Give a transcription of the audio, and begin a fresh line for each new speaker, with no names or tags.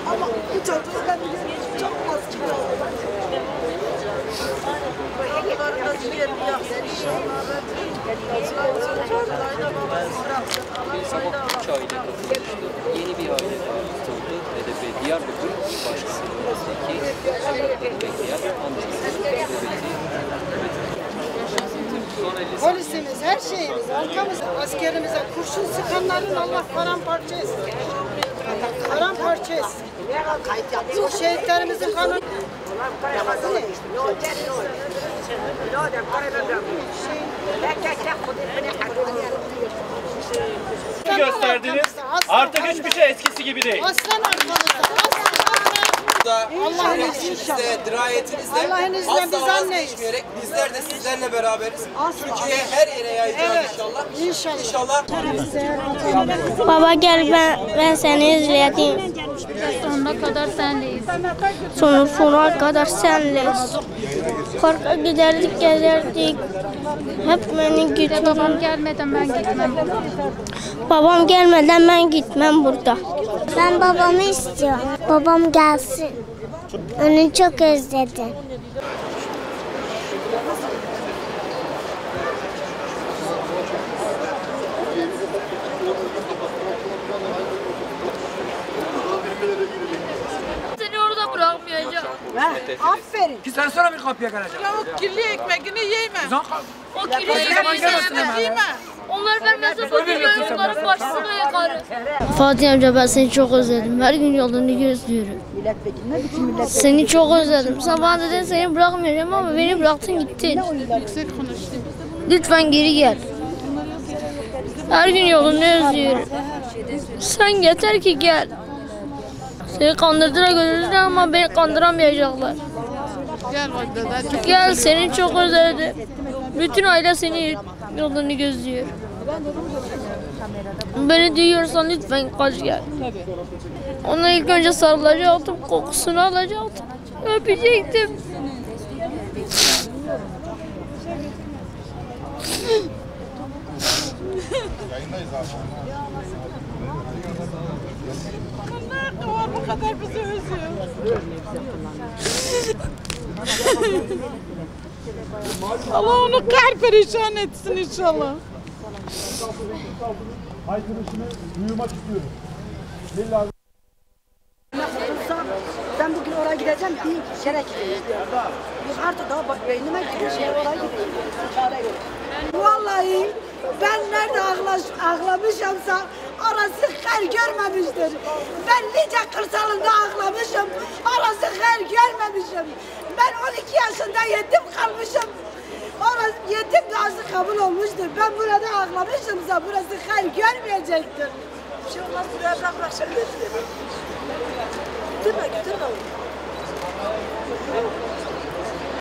Ama bu çocuğu ben çok az kilo aldım.
Sabah 3 aile katılmıştı. Yeni bir aile katıldı. HDP Diyarbakır Başkası'ndaki bekleyen amcası.
Polisimiz, her şeyimiz, arkamızda, askerimize kurşun sıkanların Allah paramparça etsin. Paramparça etsin. O şehitlerimizin kanı...
gösterdiniz. Artık hiçbir şey eskisi gibi değil.
Aslan arkamızda, Allah'ın
şefkatinizle, dirayetinizle asla vazgeçmeyerek bizler de sizlerle beraberiz. Türkiye'ye her yere yayacağız inşallah. İnşallah.
Baba gel ben seni izleyeyim.
Sonuna kadar senleyiz.
Sonuna kadar senleyiz. Parka giderdik, gezerdik. Hep beni götürün.
Babam gelmeden ben gitmem.
Babam gelmeden ben gitmem burada.
Ben babamı istiyorum. Babam gelsin. Onu çok özledim.
Seni orada bırakmayacağım.
Aferin.
Ki sen sonra bir kapıya geleceksin.
Ya o kirli ekmeğini yeme.
O kirli ekmeği
Yeme.
onlar vermezse ben onların başını yakarım.
Fatih amca ben seni çok özledim. Her gün yolunu gözlüyorum. Seni çok özledim. Sen bana dedin seni bırakmayacağım ama beni bıraktın gittin. Lütfen geri gel. Her gün yolunu özlüyorum. Sen yeter ki gel. Seni kandırdılar götürdüler ama beni kandıramayacaklar. Gel seni çok özledim. Bütün aile senin yolunu gözlüyor. Beni duyuyorsan lütfen kaç gel. Ona ilk önce sarılacaktım, kokusunu alacaktım. Öpecektim.
Bu kadar bizi üzüyor. Allah onu perişan etsin inşallah.
Duymak istiyorum.
Ben bugün oraya gideceğim, bir şere gideceğim. Artık daha bak beynime gidiyor, oraya gideyim. Vallahi ben nerede ağlamışımsa orası her görmemiştir. Ben nice kırsalında ağlamışım, orası her görmemişim. Ben 12 yaşında yetim kalmışım. Orası yetim duası kabul olmuştur. Ben burada ağlamışımsa burası her görmeyecektir. Bir şey olmaz, buraya bırak sen götürme. Götürme.